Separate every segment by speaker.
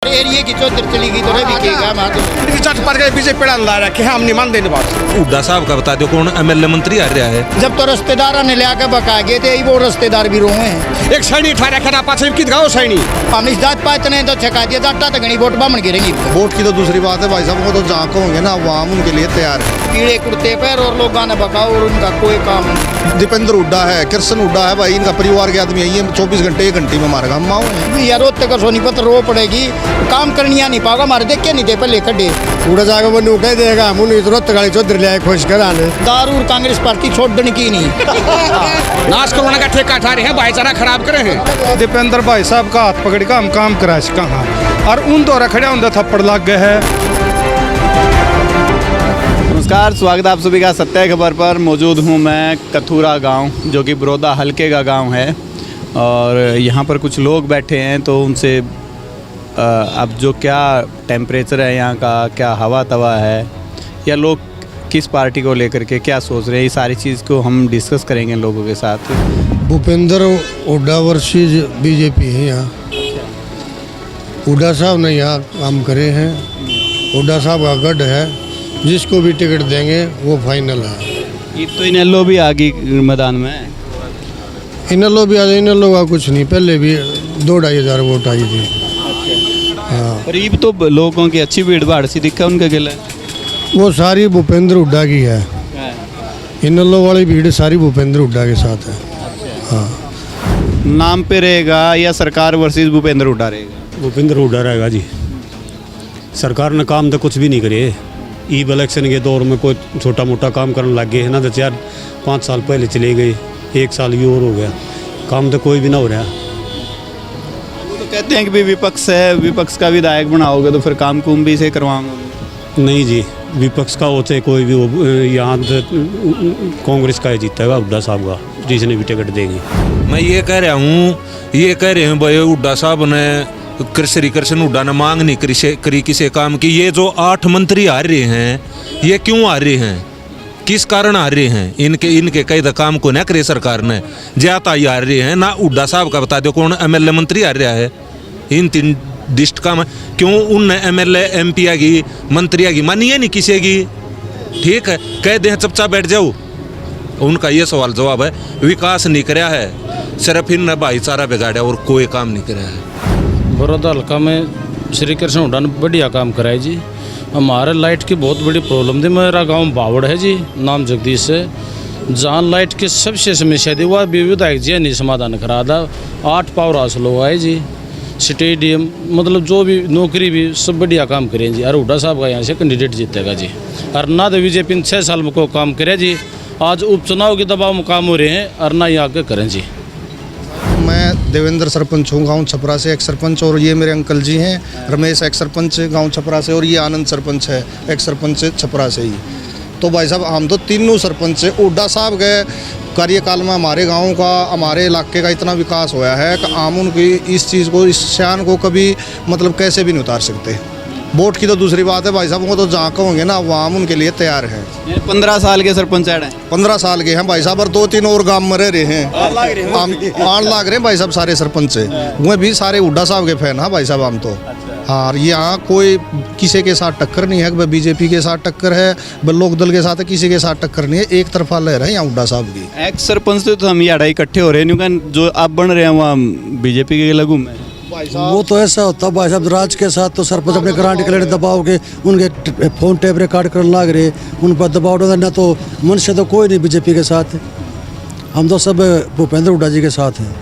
Speaker 1: Area की चौधर चली गई तो बिकेगा हमारे
Speaker 2: चट पड़ गए बीजेपी ला रखे हम नहीं मान देने बात।
Speaker 3: हुड्डा साहब का बता दो कौन एमएलए मंत्री आ रहा है।
Speaker 1: जब तो रिश्तेदार ने लिया के बका गए थे वो रिश्तेदार भी रोए हैं।
Speaker 2: एक सैनी ठा रखा पाछे कित गाँव सैनी
Speaker 1: हम इस जात पात ने तो छका दिया जाटा तो घनी वोट बामण गिरेंगी।
Speaker 4: वोट की तो दूसरी बात है भाई साहब, वो तो जहाँ को होंगे ना आवाम उनके लिए तैयार है।
Speaker 1: कीड़े कुर्ते पैर और लोग ने बकाओ और उनका कोई काम नहीं।
Speaker 4: दीपेंद्र हुड्डा है, कृष्ण हुड्डा है भाई, इनका परिवार के आदमी है। ये 24 घंटे 1 घंटे में मारेगा हम माओ
Speaker 1: यार रोते का सोनीपत रो पड़ेगी काम करनिया नहीं पाओगा मारे देख के नहीं दे पहले खड्डे
Speaker 5: उड़ा जाकर वो कह देगा मुन्नी तुरंत गाड़ी चौधरी ले आए खुश कराने।
Speaker 1: दारू और कांग्रेस पार्टी छोड़ने की नहीं।
Speaker 2: नाश करवाने का ठेका ठा रहे हैं, भाईचारा खराब करे हैं।
Speaker 6: दीपेंद्र भाई साहब का हाथ पकड़ का हम काम करा कहाँ और उन दो रखड़िया उन थप्पड़ लग गए है।
Speaker 7: नमस्कार, स्वागत है आप सभी का सत्य खबर पर। मौजूद हूँ मैं कथूरा गांव, जो कि बड़ौदा हलके का गांव है। और यहाँ पर कुछ लोग बैठे हैं तो उनसे अब जो क्या टेम्परेचर है यहाँ का, क्या हवा तवा है, या लोग किस पार्टी को लेकर के क्या सोच रहे हैं, ये सारी चीज़ को हम डिस्कस करेंगे लोगों के साथ।
Speaker 5: भूपेंद्र हुड्डा वर्सेस बीजेपी है यहाँ। हुड्डा साहब ने यहाँ काम करे हैं। हुड्डा साहब का गढ़ है, जिसको भी टिकट देंगे वो फाइनल है।
Speaker 7: ये तो इनेलो भी आ गई मैदान में।
Speaker 5: इनेलो भी आ जाए, इनेलो का कुछ नहीं, पहले भी 2-2.5 हज़ार वोट आई थी। हाँ,
Speaker 7: करीब तो लोगों की अच्छी भीड़ भाड़ सी दिखा उनके गिले।
Speaker 5: वो सारी भूपेंद्र हुड्डा की है। इनेलो वाली भीड़ सारी भूपेंद्र हुड्डा के साथ है। हाँ,
Speaker 7: नाम पे रहेगा या सरकार वर्सेस भूपेंद्र हुड्डा रहेगा?
Speaker 8: भूपेंद्र हुड्डा रहेगा जी। सरकार ने काम तो कुछ भी नहीं करे। ई इलेक्शन के दौर में कोई छोटा मोटा काम करने लग गए है ना, तो 4-5 साल पहले चले गए, 1 साल भी और हो गया, काम तो कोई भी ना हो रहा।
Speaker 7: वो तो कहते हैं कि भी विपक्ष है, विपक्ष का विधायक बनाओगे तो फिर काम कुम भी से करवाओगे।
Speaker 8: नहीं जी, विपक्ष का होते कोई भी हो, यहाँ तो कांग्रेस का ही जीतेगा हुड्डा साहब का, जिसने भी टिकट देंगे।
Speaker 3: मैं ये कह रहा हूँ, ये कह रहे हैं भाई हुड्डा साहब ने श्री कृष्ण हुड्डा ने मांग नहीं करी किसी काम की। ये जो 8 मंत्री आ रहे हैं, ये क्यों आ रहे हैं, किस कारण आ रहे हैं? इनके कई काम को ना करे सरकार ने, ज्यादा ही आ रहे हैं ना। हुड्डा साहब का बता दो कौन एमएलए मंत्री आ रहा है। इन 3 डिस्ट का क्यों उन एमएलए एमपी की मंत्री की मानिए नहीं किसी की। ठीक है, कह दे चुपचाप बैठ जाओ। उनका ये सवाल जवाब है, विकास नहीं कराया है, सिर्फ इन भाईचारा बिगाड़ा और कोई काम नहीं कराया है।
Speaker 9: बड़ौदा हल्का में श्री कृष्ण हुड्डा ने बढ़िया काम कराया जी। हमारे लाइट की बहुत बड़ी प्रॉब्लम थी। मेरा गांव बावड़ है जी, नाम जगदीश है। जहाँ लाइट की सबसे समस्या थी वह भी विधायक जी नहीं समाधान करा था। 8 पावर हाउस लोग आए जी, स्टेडियम, मतलब जो भी नौकरी भी सब बढ़िया काम करें जी। और हुड्डा साहब का यहाँ से कैंडिडेट जीतेगा जी। और ना तो बीजेपी ने 6 साल में को काम करे जी। आज उपचुनाव के दबाव में काम हो रहे हैं और ना यहाँ के करें जी।
Speaker 4: मैं देवेंद्र सरपंच हूँ गांव छपरा से, एक सरपंच, और ये मेरे अंकल जी हैं रमेश, एक सरपंच गांव छपरा से, और ये आनंद सरपंच है, एक सरपंच छपरा से ही। तो भाई साहब हम तो तीनों सरपंच से हुड्डा साहब गए कार्यकाल में हमारे गांव का, हमारे इलाके का इतना विकास होया है कि हम उनकी इस चीज़ को, इस शान को कभी मतलब कैसे भी नहीं उतार सकते। वोट की तो दूसरी बात है भाई साहब, वो तो जहाँ को होंगे ना आवाम उनके लिए तैयार है।
Speaker 7: 15 साल के सरपंच हैं।
Speaker 4: 15 साल के हैं भाई साहब, और 2-3 और गांव में रह रहे हैं। आन लाग रहे हैं भाई साहब सारे सरपंच से। वो भी सारे हुड्डा साहब के फैन हैं भाई साहब हम तो। हाँ, यहाँ कोई किसी के साथ टक्कर नहीं है, बीजेपी के साथ टक्कर है, लोक दल के साथ है, किसी के साथ टक्कर नहीं है। एक तरफा लह रहे हैं यहाँ हुड्डा साहब की।
Speaker 7: एक्स सरपंच तो हम यहाँ इकट्ठे हो रहे हैं, जो आप बन रहे हैं वहाँ बीजेपी के लगू में।
Speaker 5: वो तो ऐसा होता है भाई साहब, राज के साथ तो सरपंच अपने ग्रांट के लिए दबाव के उनके फोन टेप रिकॉर्ड कर लाग रहे, उन पर दबाव डालना। तो मनुष्य तो कोई नहीं बीजेपी के साथ, हम तो सब भूपेंद्र हुड्डा जी के साथ हैं।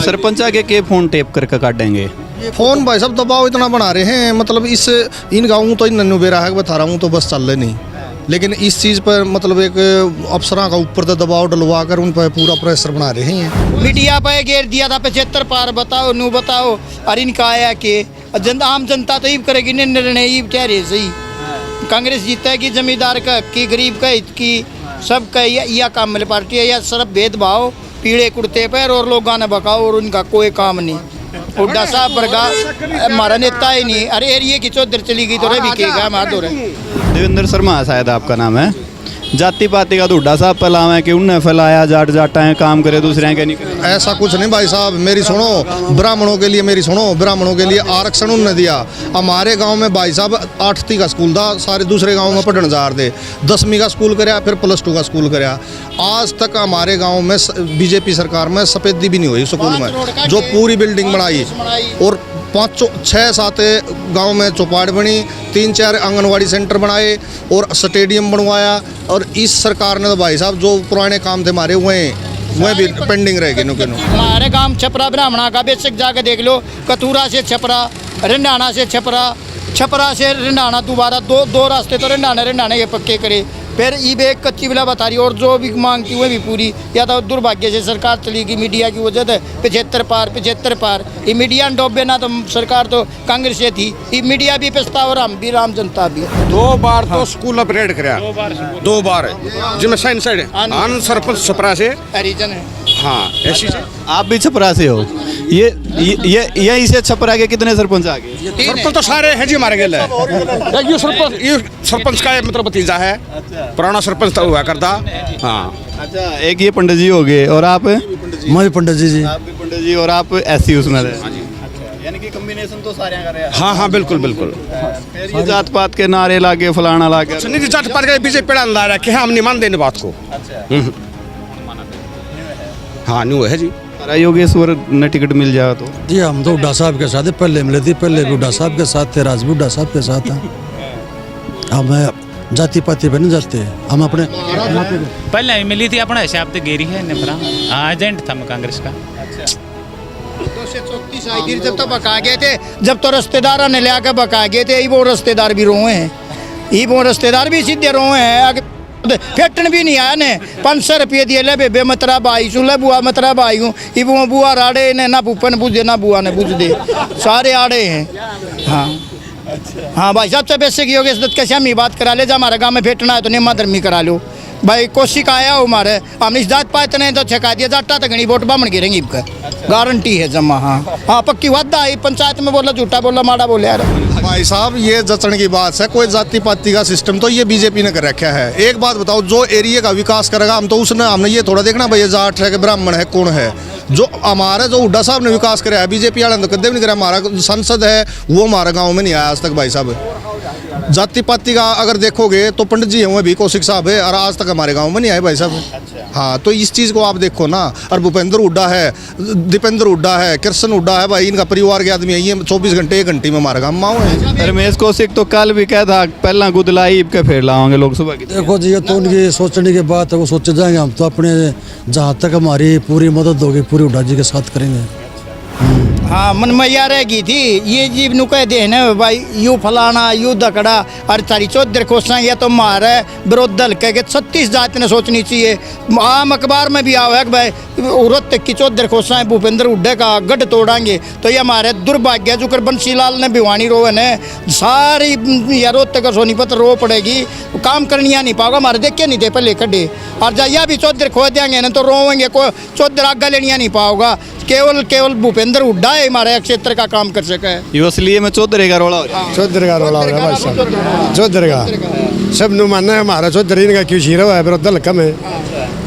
Speaker 7: सरपंच आगे के फोन टेप करके काटेंगे
Speaker 4: फोन भाई साहब दबाव इतना बना रहे हैं, मतलब इस इन गाँवों तो इन नन्नू बेरा है बता रहा हूँ तो बस चल रहे नहीं, लेकिन इस चीज़ पर मतलब एक अफसरों का ऊपर तो दबाव डलवा कर उन पर पूरा प्रेशर बना रहे हैं।
Speaker 1: मीडिया पे घेर दिया था 75 पार बताओ नू बताओ। और इनका आया कि आम जनता तो ईब करेगी निर्णय ईब कह रहे सही। कांग्रेस जीतेगी, जमींदार का हक की, गरीब का हित की, सबका यह काम मिले पार्टी है। या सिर्फ भेदभाव, पीड़े कुर्ते पैर और लोग ने बकाओ और उनका कोई काम नहीं। हुड्डा साहब वर्गा हमारा नेता ही नहीं। अरे एरिया की चौधर चली गई तो बिकेगा हमारा दौर है।
Speaker 7: देवेंद्र शर्मा शायद आपका नाम है। जाति पाति का तो हुड्डा साहब फैलावा है कि उनने फैलाया, जाट जाटा है काम करे दूसरे के नहीं करे।
Speaker 4: ऐसा कुछ नहीं भाई साहब, मेरी सुनो, ब्राह्मणों के लिए मेरी सुनो, ब्राह्मणों के लिए आरक्षण उन्होंने दिया। हमारे गांव में भाई साहब 8वीं का स्कूल था, सारे दूसरे गांव में पढ़ने जा रहे थे। 10वीं का स्कूल कराया, फिर +2 का स्कूल कराया। आज तक हमारे गांव में बीजेपी सरकार में सफेदी भी नहीं हुई स्कूल में, जो पूरी बिल्डिंग बनाई और 5-6-7 गांव में चौपाट बनी, 3-4 आंगनवाड़ी सेंटर बनाए और स्टेडियम बनवाया। और इस सरकार ने तो भाई साहब जो पुराने काम थे हमारे वह भी पेंडिंग रह गए।
Speaker 1: हमारे गांव छपरा ब्राह्मणा का बेसिक जाके देख लो, कथूरा से छपरा, रिंडाना से छपरा, छपरा से रिंडाना, दोबारा दो रास्ते तो रिंडाना ये पक्के करे। फिर ई भी एक कच्ची बिला बता रही, और जो भी मांगती हुए भी पूरी, या तो दुर्भाग्य से सरकार चली गई मीडिया की वजह से 75 पार। ये मीडिया डोबे ना तो सरकार तो कांग्रेस से थी, ये मीडिया भी पिसता और हम भी राम जनता भी।
Speaker 2: 2 बार तो स्कूल अपग्रेड कराया, 2 बार जिसमें साइड सरपंच छपरा से
Speaker 1: हरिजन है।
Speaker 2: हाँ ऐसी से
Speaker 7: आप भी छपरा से हो? ये इसे छपरा के कितने सरपंच आ गए?
Speaker 2: सरपंच तो सारे हैं जी हमारे गेल है। ये सरपंच का मतलब भतीजा है, पुराना सरपंच तो हुआ करता। हाँ
Speaker 7: अच्छा, एक ये पंडित जी हो गए, और आप?
Speaker 5: मैं भी पंडित जी।
Speaker 7: आप भी पंडित जी, और आप ऐसी उसमें यानी कि कॉम्बिनेशन तो सारे कर रहे हैं।
Speaker 2: हाँ बिल्कुल।
Speaker 7: फिर ये जात पात के नारे लागे, फलाना लागे,
Speaker 2: नहीं जात पात के बीजेपी पेड़ा ला रखे हैं, हम नहीं मान देने बात को। हाँ न्यू है जी।
Speaker 7: योगेश्वर ने टिकट मिल जाए तो?
Speaker 5: जी हम तो हुड्डा साहब के साथ ही पहले मिले थे, पहले भी हुड्डा साहब के साथ थे, राज भी हुड्डा साहब के साथ हैं। हम जाति पाति पे नहीं जाते, हम अपने
Speaker 10: पहले ही मिली थी अपना हिसाब से गेरी है निपरा। हाँ एजेंट था मैं कांग्रेस का।
Speaker 1: 234 आई थी जब तो बका गए थे, जब तो रिश्तेदारों ने ले आकर बका गए थे। वो रिश्तेदार भी रोए हैं, वो रिश्तेदार भी सीधे रोए हैं। फेटन भी नहीं आया ने 500 रुपये दिए ले बेबे मतरा भाई सु ले बुआ मतरा भाई हूँ। ये बुआ राड़े ने ना पुप्पन बुझे ना बुआ ने बुझ दे, सारे आड़े हैं। हाँ भाई साहब से बेसिक योगेश दत्त कैसे हम ही बात करा ले, जा हमारे गाँव में फेटना है तो निम्मा धर्मी करा लो भाई। कोशिश आया हो हमारे, हम इस जात पात नहीं तो छका दिया जाटा तो घनी वोट बामण गिरेंगी गारंटी है जमा। हाँ पक्की वादा है, पंचायत में बोला झूठा बोला माड़ा बोले यार।
Speaker 4: भाई साहब ये जचने की बात है, कोई जाति पाति का सिस्टम तो ये बीजेपी ने कर रखा है। एक बात बताओ, जो एरिया का विकास करेगा हम तो उसने हमने ये थोड़ा देखना भाई जाट है कि ब्राह्मण है कौन है। जो हमारा जो हुड्डा साहब ने विकास कराया, बीजेपी वाले ने तो कदम नहीं कराया। हमारा सांसद है वो हमारे गाँव में नहीं आया आज तक भाई साहब। जाति पाति का अगर देखोगे तो पंडित जी हैं भी, कौशिक साहब है, और आज तक हमारे गांव में नहीं आए भाई साहब। हाँ तो इस चीज़ को आप देखो ना। और भूपेंद्र हुड्डा है, दीपेंद्र हुड्डा है, कृष्ण हुड्डा है भाई, इनका परिवार के आदमी है। ये 24 घंटे 1 घंटे में हमारे गाँव माओ है।
Speaker 7: रमेश कौशिक तो कल भी कहा था पहला गुदलाई के फिर लाओगे लोकसभा की।
Speaker 5: देखो जी, ये तो उनकी सोचने की बात है, वो सोचे जाएंगे। हम तो अपने जहाँ तक हमारी पूरी मदद होगी पूरी हुड्डा जी के साथ करेंगे।
Speaker 1: हाँ मन मैया रहेगी थी ये जीव नु कह दे न भाई, यू फलाना यू दकड़ा और तारी चौधर खोसा, ये तो मार है विरोध दल कह के 36 जात ने सोचनी चाहिए। आम अखबार में भी आओ है कि भाई औरत तक की चौधर खोसा है भूपेंद्र हुड्डा का गढ़ तोड़ाएंगे, तो ये हमारे दुर्भाग्य जो कर बंसीलाल ने भिवानी रोवन है सारी रोहत तक सोनीपत रो पड़ेगी, काम करनिया नहीं पाओगे। हमारे देखे नहीं थे पहले कड्डे, और जाइया भी चौधर खो देंगे ना तो रोवेंगे, कोई चौधर आगा लेनिया नहीं पाओगा। केवल भूपेंद्र हुड्डा है हमारे क्षेत्र का काम कर सके।
Speaker 7: इसलिए मैं चौधरी का रोला हो रहा है।
Speaker 6: चौधरी का रोला हो रहा है भाई साहब, चौधरी का सब नु मानना है हमारा चौधरी इनका क्यों शीरो है विरोध दल कम है।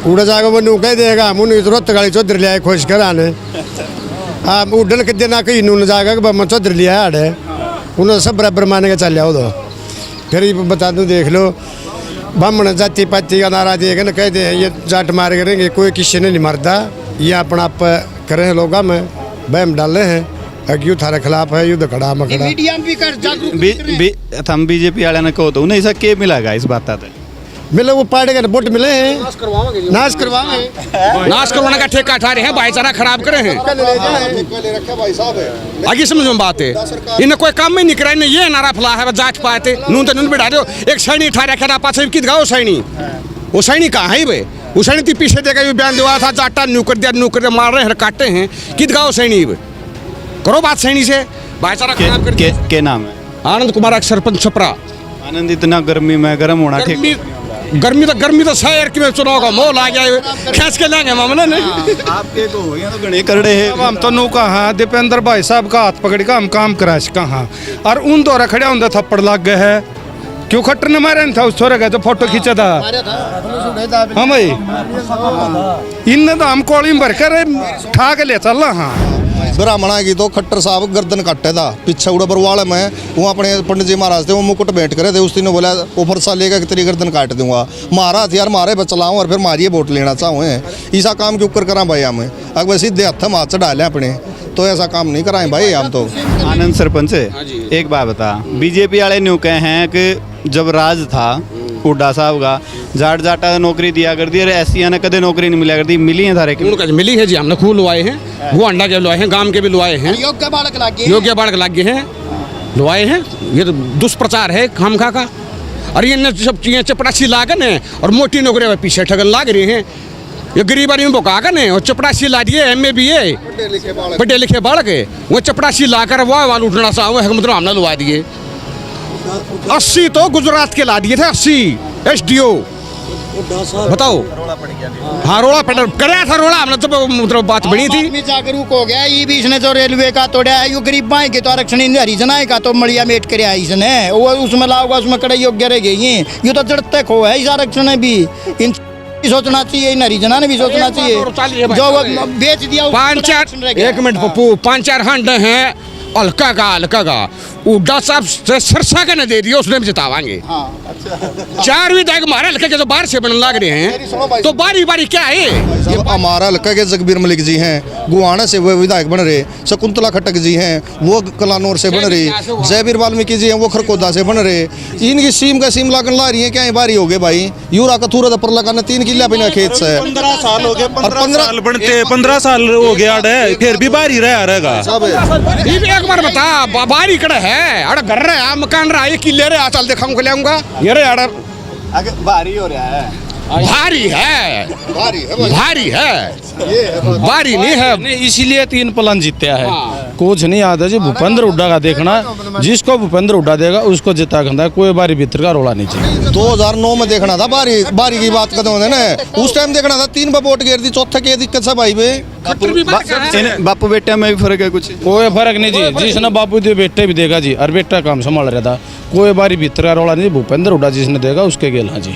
Speaker 6: उड़ा जाएगा वो नु कह देगा मुन जरूरत गाड़ी चौधरी ले आए खोज कराने। हाँ उड़ल के देना कहीं नून जाएगा कि मैं चौधरी लिया है, उन्होंने सब बराबर माने के चल जाओ। तो फिर बता दूँ देख लो, ब्राह्मण जाति पाति का नारा देगा ना कह दे ये जाट मार करेंगे, कोई किसी ने नहीं मारता। ये अपना आप करे हैं लोग में बहम डाले हैं, युद्ध थारे खिलाफ है, युद्ध खड़ा मखड़ा।
Speaker 1: मीडिया भी कर जागरूक
Speaker 7: हम बीजेपी वाले ने कहो तो उन्हें ऐसा क्या मिलेगा इस बात का?
Speaker 5: मिले वो पार्टी का वोट मिले हैं, नाश
Speaker 2: करवाने का ठेका उठा रहे हैं, भाईचारा खराब करे हैं। आगे समझ में बात है, इन्हें कोई काम में नहीं करा, इन्हें ये नारा फैला है जाट पाते नून तो नून बिठा दो। एक सैनी उठा रखा पास कित गाँव सैनी, वो सैनी कहाँ है भाई? वो सैनी थी पीछे देगा बयान दिया था जाटा नू कर दिया मार रहे हैं काटते हैं, कित गाँव सैनी करो बात सैनी से, भाईचारा खराब करके।
Speaker 7: क्या नाम है?
Speaker 2: आनंद कुमार सरपंच छपरा।
Speaker 7: आनंद इतना गर्मी में गर्म होना ठीक,
Speaker 2: गर्मी तो शहर की में चुनाव का मोल आ गया, खींच के लाएंगे मामला ने।
Speaker 7: आपके को हो गया तो गणे करड़े है।
Speaker 6: हम तो नू कहा दीपेंद्र भाई साहब का हाथ पकड़ के हम काम करा कहाँ, और उन दौरा खड़े होंगे थप्पड़ लग गए है
Speaker 2: क्यों खट्टर ने मारे था उस छोरे का तो फोटो खींचा था। हाँ भाई इनने तो हम कोड़ी में भरकर ठा के ले चल रहा। हाँ
Speaker 4: ब्राह्मणा की तो खट्टर साहब गर्दन काटे था पीछे उड़ा बरवाल में, वो अपने पंडित जी महाराज थे, वो मुकुट भेंट करे थे, उस दिन बोला वो फरसा लेगा कि तेरी गर्दन काट दूंगा। मारा हथियार मारे बचलाऊँ और फिर मारिए वोट लेना चाहूँ, ऐसा काम क्यों कर करा भाई हम? अगर सीधे हथ में हाथ से डालें अपने, तो ऐसा काम नहीं कराएं भाई हम तो।
Speaker 7: आनंद सरपंच एक बात बता, बीजेपी वाले न्यू कहे हैं कि जब राज था हुड्डा साहब का जाट जाटा नौकरी दिया कर दी, अरे ऐसी ने कदे नौकरी नहीं मिला कर दी, मिली है थारे
Speaker 2: उनका मिली है जी, हमने खूब लुआए हैं, वो अंडा के लुआए हैं, गांव के भी लुआए हैं, योग्य बालक लागे हैं लुआए हैं। ये तो दुष्प्रचार है खामखा का। और ये सब चीज़ें चपरासी लागन है और मोटी नौकरी में पीछे ठगन लाग रहे हैं। ये गरीब आदमी बोकागन है और चपरासी ला दिए MA BA पढ़े लिखे बालक है, वो चपरासी लाकर वाह वाल उठना सा मतलब हमने लुआ दिए। 80 तो गुजरात के ला दिए थे, 80 SDO बताओ। हाँ रोड़ा कराया था रोड़ा हमने, तो मतलब बात बनी थी।
Speaker 1: जागरूक हो गया ये भी, इसने जो रेलवे का तोड़ा है, यो गरीब भाई के तो आरक्षण हरिजनाएं का तो मड़िया मेट कर इसने, वो उसमें लाओगा उसमें कड़े योग्य रह गई, ये तो जड़ते खो है इस आरक्षण भी। इन सोचना चाहिए, इन हरिजना ने भी सोचना चाहिए जो बेच दिया।
Speaker 2: 1 मिनट पप्पू, 5-4 हंड हैं हल्का का उड्डा साहब सरसा का न दे दिया, उसने भी जितावाएंगे। 4 विधायक हमारे हल्के के जो बाहर से बनने लग रहे हैं, तो बारी बारी क्या है?
Speaker 4: जब हमारा हल्का के जगबीर मलिक जी हैं, गुआना से वो विधायक बन रहे, शकुंतला खट्टक जी हैं वो कलानौर से बन रही, जयवीर वाल्मीकि जी हैं वो खरकोदा से बन रहे, इनकी सीम का सीम लागन ला रही है, क्या बारी हो गए भाई? यूरा का थूरा पर लगाना 3 किला बिना खेत से
Speaker 3: 15 साल हो गए, 15 साल बनते 15 साल हो गया फिर भी बारी रहेगा।
Speaker 2: एक बार बता बारी कड़ा है अरे घर रहा मकान रहा ये किले रहा चल दिखाऊंगा लाऊंगा ये रे अरे
Speaker 7: भारी हो रहा है,
Speaker 2: भारी है बारी नहीं है।
Speaker 9: नहीं इसीलिए 3 प्लान जीतया है। कुछ नहीं आता जी, भूपेंद्र हुड्डा का देखना, जिसको भूपेंद्र हुड्डा देगा उसको जिता खंदा, कोई बारी भीतर का रोला नहीं चाहिए।
Speaker 4: 2009 में देखना था बारी की बात करते होने ना, उस टाइम देखना था 3 वोट गिर दी, चौथे की दिक्कत से भाई बे।
Speaker 7: बापू बेटे में भी फर्क है कुछ?
Speaker 9: कोई फर्क नहीं जी, जिसने बापू दे बेटे भी देगा जी, और बेटा काम संभाल रहा था, कोई बारी भीतर का रोला नहीं। भूपेंद्र हुड्डा जिसने देगा उसके गेल। हाँ जी,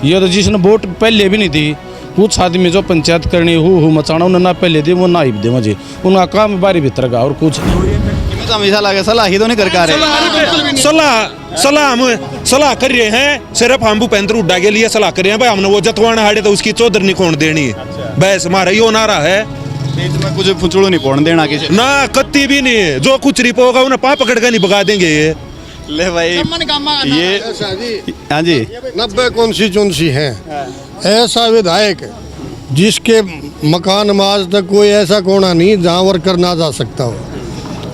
Speaker 9: ये तो जिसने वोट पहले भी नहीं दी, कुछ आदमी जो पंचायत करनी हु मचाना उन्हें ना पहले दी, वो ना ही दे मुझे, उनका काम बारी भीतर का और कुछ नहीं।
Speaker 7: हमेशा लगे सलाह ही तो नहीं कर
Speaker 3: सलाह कर रहे हैं, सिर्फ हम भूपेंद्र हुड्डा के लिए सलाह कर रहे हैं भाई। हमने वो जतवाना हाड़े तो उसकी चौधर नहीं खोण देनी, बस हमारा यो नारा है।
Speaker 7: कुछ फुचड़ू नहीं पोड़ देना किसी
Speaker 3: ना, कत्ती भी नहीं, जो कुछ रिपो होगा उन्हें पाप पकड़ कर नहीं भगा देंगे। ये
Speaker 7: ले भाई ये हाँ जी
Speaker 6: 90 कॉन्स्टिट्यूंसी है, ऐसा विधायक जिसके मकान में आज तक कोई ऐसा कोना नहीं जहाँ वर्कर ना जा सकता हो।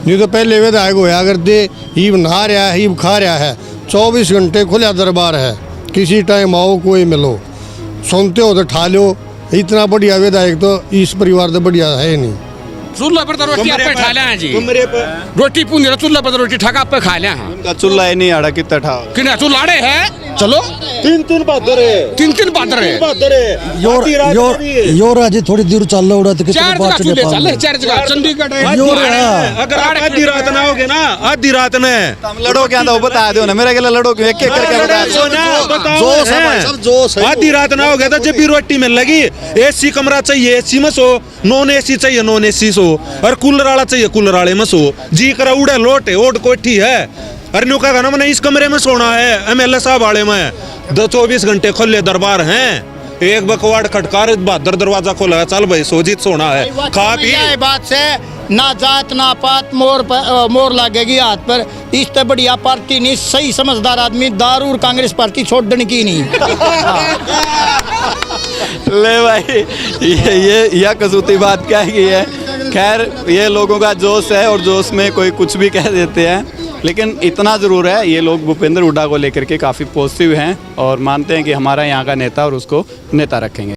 Speaker 6: नहीं तो पहले विधायक होया अगर दे हीब नहा रहा है, हीब खा रहा है, 24 घंटे खुला दरबार है, किसी टाइम आओ कोई मिलो, सुनते हो तो ठा लो। इतना बढ़िया विधायक तो इस परिवार से बढ़िया है नहीं।
Speaker 2: चूल्हा पर तो रोटी आप पे खा लें जी, रोटी पूंजी चूल्हा पर तो रोटी ठगा आप पे खा लें।
Speaker 7: उनका चूल्हा ही नहीं आड़ा कितना ठा
Speaker 2: कितना चूल्हाड़े है, चलो
Speaker 6: 3 बहादुर
Speaker 5: यो राजी थोड़ी दूर चल रहा उड़ा तो कितने
Speaker 2: 4
Speaker 5: बात
Speaker 2: जगह चले 4 जगह चंडीगढ़ है।
Speaker 3: अगर आधी रात ना होगे ना, आधी रात में
Speaker 7: लड़ो क्या था बता दो ना, मेरे के लड़ो एक एक करके बता।
Speaker 3: आधी रात ना होगे तो जब भी रोटी मिल लगी, AC कमरा चाहिए AC में सो, नॉन AC चाहिए नॉन AC सो, और कूलर वाला चाहिए कूलर वाले में सो, जी करा उड़े लोट है ओट कोठी है। अरे न्यू का गाना मैंने इस कमरे में सोना है, MLA साहब वाले में 24 घंटे खुले दरबार हैं, एक बकवाड़ खटकार बहादुर दरवाजा खोला है, चल भाई सोजित सोना है, खा पी।
Speaker 1: बात से ना जात ना पात मोर लगेगी हाथ पर, इससे बढ़िया पार्टी नहीं, सही समझदार आदमी दारू और कांग्रेस पार्टी छोड़ देने की नहीं।
Speaker 7: ले भाई ये कसूती बात क्या है। खैर ये लोगों का जोश है और जोश में कोई कुछ भी कह देते हैं, लेकिन इतना ज़रूर है ये लोग भूपेंद्र हुड्डा को लेकर के काफ़ी पॉजिटिव हैं और मानते हैं कि हमारा यहाँ का नेता और उसको नेता रखेंगे।